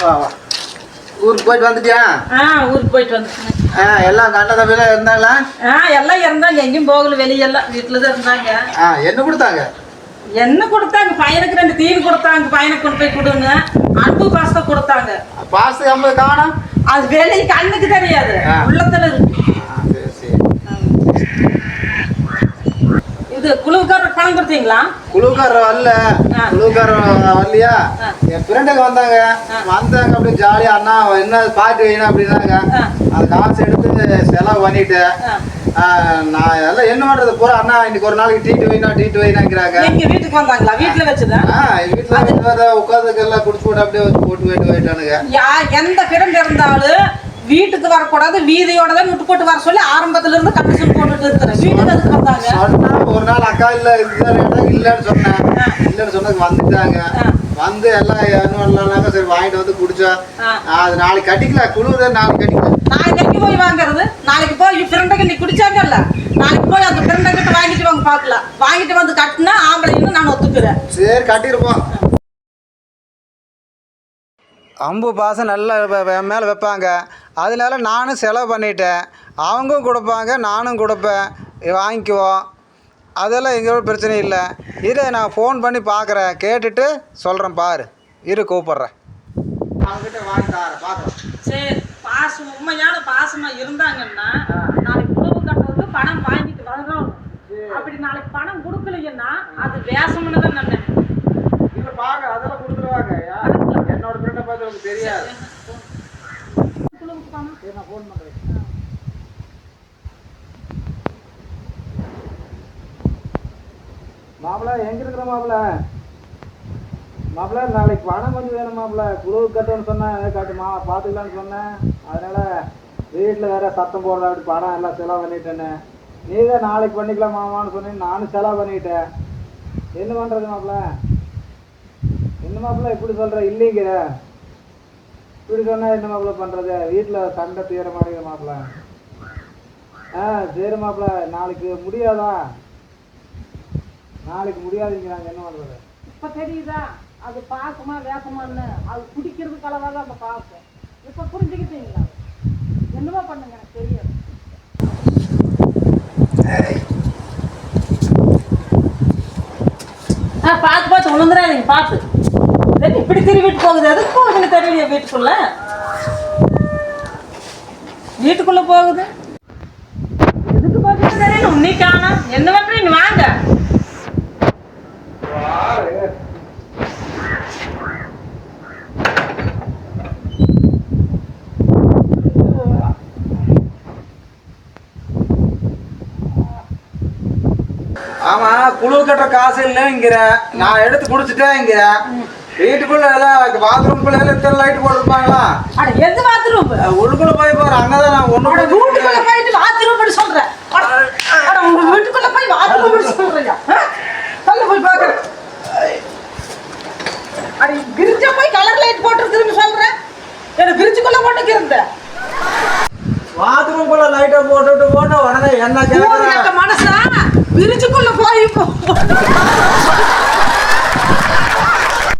வா வா. ஊருக்கு போயிட்டு வந்துட்டியா? ஊருக்கு போயிட்டு வந்துட்டேன். எல்லாம் கண்ட தம்பிலாம் இருந்தாங்களா? எல்லாம் இருந்தாங்க, எங்கேயும் போகல, வெளியெல்லாம் வீட்டில் தான் இருந்தாங்க. என்ன கொடுத்தாங்க? என்ன கொடுத்தாங்க? பையனுக்கு 2 தீனி கொடுத்தாங்க, பையனுக்கு கொண்டு போய் கொடுங்க. அன்பு பாஸ்தா கொடுத்தாங்க. பாஸ்தா 50 காணும். அது வெளியே கண்ணுக்கு தெரியாது, உள்ளத்துல இருக்கு. இது குழுவுக்காரர் பணம் கொடுத்தீங்களா? குழுவுக்காரர் வரல. குழுவுக்காரர் வரலையா? என் ஃப்ரெண்டுக்கு வந்தாங்க அப்படியே ஜாலியா அண்ணா என்ன பார்ட்டி வைக்கணும் அப்படின்னாங்க. அந்த காசு எடுத்து செலவு பண்ணிட்டு நான் எல்லாம் என்ன பண்றது போற அண்ணா இன்னைக்கு ஒரு நாளைக்கு டீட்டு வைனாங்கிறாங்க. எங்க வீட்டுக்கு வந்தாங்களா? வீட்டுல வச்சுதான் வீட்டுல உட்காந்துக்கு எல்லாம் குடிச்சு போட்டு அப்படியே வச்சு போட்டு போயிட்டானுங்க. எந்த ஃப்ரெண்ட் இருந்தாலும் வீட்டுக்கு வரக்கூடாது, வீதியோட தான் விட்டு போட்டு வர சொல்லி ஆரம்பத்துல இருந்து கண்டிஷன் போட்டுட்டு இருக்கிறேன். வீட்டுக்கு அதுக்கு வந்தாங்க. சொன்னா ஒரு நாள் அக்கா இல்லன்னு சொன்னேன். இல்லன்னு சொன்னதுக்கு வந்துட்டாங்க. வந்து எல்லாம் என்ன சரி வாங்கிட்டு வந்து குடிச்சா அது நாளைக்கு கட்டிக்கலாம். குழுவுத நாளைக்கு கட்டிக்கலாம். நாளைக்கு போய் வாங்குறது, நாளைக்கு போய் ஃப்ரெண்டுக்கு நீ குடிச்சாங்கல்ல, நாளைக்கு போய் அந்த ஃப்ரெண்டை கிட்ட வாங்கிட்டு வாங்க பார்க்கலாம். வாங்கிட்டு வந்து கட்டினா ஆம்பளைன்னு நான் ஒத்துக்கிறேன். சரி கட்டிருப்போம். அம்பு பாசம் நல்லா மேலே வைப்பாங்க. அதனால நானும் செலவு பண்ணிட்டேன். அவங்களும் கொடுப்பாங்க, நானும் கொடுப்பேன், வாங்கிக்குவோம். அதெல்லாம் எங்களோட பிரச்சனை இல்லை. இதை நான் ஃபோன் பண்ணி பார்க்குறேன், கேட்டுட்டு சொல்கிறேன். பாரு இரு கூப்பிட்றேன். அவங்ககிட்ட வாங்கி தரேன் பார்க்குறேன். சரி, பாசம் உண்மையான பாசமாக இருந்தாங்கன்னா நாளைக்கு உணவு கட்டுறதுக்கு பணம் வாங்கிட்டு வரோம். அப்படி நாளைக்கு பணம் கொடுக்கலைன்னா அது வேஷம்னு தான் நான் இல்லை பாருங்க, அதெல்லாம் கொடுத்துருவாங்க. என்னோட ஃப்ரெண்டை பார்த்து உங்களுக்கு தெரியாது. நான் ஃபோன் பண்ணுறேன். மாப்பிள்ள எங்கே இருக்கிற மாப்பிள்ள? மாப்பிள்ள நாளைக்கு பணம் கொஞ்சம் வேணும் மாப்பிள்ள. குழு கட்டணும்னு சொன்னேன், கட்டுமா பார்த்துக்கலான்னு சொன்னேன். அதனால் வீட்டில் வேறு சத்தம் போடுற அப்படி பணம் எல்லாம் செலவு பண்ணிட்டேன்னு. நீ தான் நாளைக்கு பண்ணிக்கலாம் மாமான்னு சொன்னேன். நானும் செலவு பண்ணிட்டேன். என்ன பண்ணுறது மாப்பிள்ள? என்ன மாப்பிள்ள இப்படி சொல்கிற? இல்லைங்கிற இப்படி சொன்னால் என்ன மாப்பிள்ள பண்ணுறது? வீட்டில் சண்டை தீர மாட்டேங்குது மாப்பிள்ள. சரி மாப்பிள்ள, நாளைக்கு முடியாதா? நாளைக்கு முடியாதுங்கிறாங்க. என்ன பண்ணுறது? இப்போ தெரியுதா அது பாசமா வேசமான்னு? அது குடிக்கிறதுக்கு அளவாக தான் அந்த பாசம். இப்போ புரிஞ்சுக்கிட்டீங்களா? என்னவா பண்ணுங்க எனக்கு தெரியாது. பார்த்து உணர்ந்துடாதீங்க. பார்த்து இப்படி திரும்பிட்டு போகுது. எதுக்கு போகுதுன்னு தெரியலையா? வீட்டுக்குள்ள போகுது. எதுக்கு போகுதுன்னு தெரியல. உன்னி காணோம். என்ன பண்றீங்க? வாங்க. ஆமா, குழு கட்டுற காசு இல்லைங்கிற, நான் எடுத்து குடிச்சிட்டேங்கிற. வீட்டுக்குள்ள எல்லாம் பாத்ரூம்குள்ள எல்லாம் இத்தனை லைட் போட்டுருப்பாங்களா? எது பாத்ரூம்? உள்ளுக்குள்ள போய் போற அங்கதான் நான் ஒண்ணு வீட்டுக்குள்ள போயிட்டு பாத்ரூம் சொல்றேன். உங்க வீட்டுக்குள்ள போய் பாத்ரூம் சொல்றீங்க? சொல்ல போய் பாக்குறேன். கிரிஞ்ச போய் கலர் லைட் போட்டுருக்குன்னு சொல்றேன். எனக்கு கிரிஞ்சுக்குள்ள போட்டுக்கு இருந்தேன். பாத்ரூம்குள்ள லைட்டை போட்டுட்டு போன உடனே என்ன கேட்க மனசா விரிச்சுக்குள்ள போய்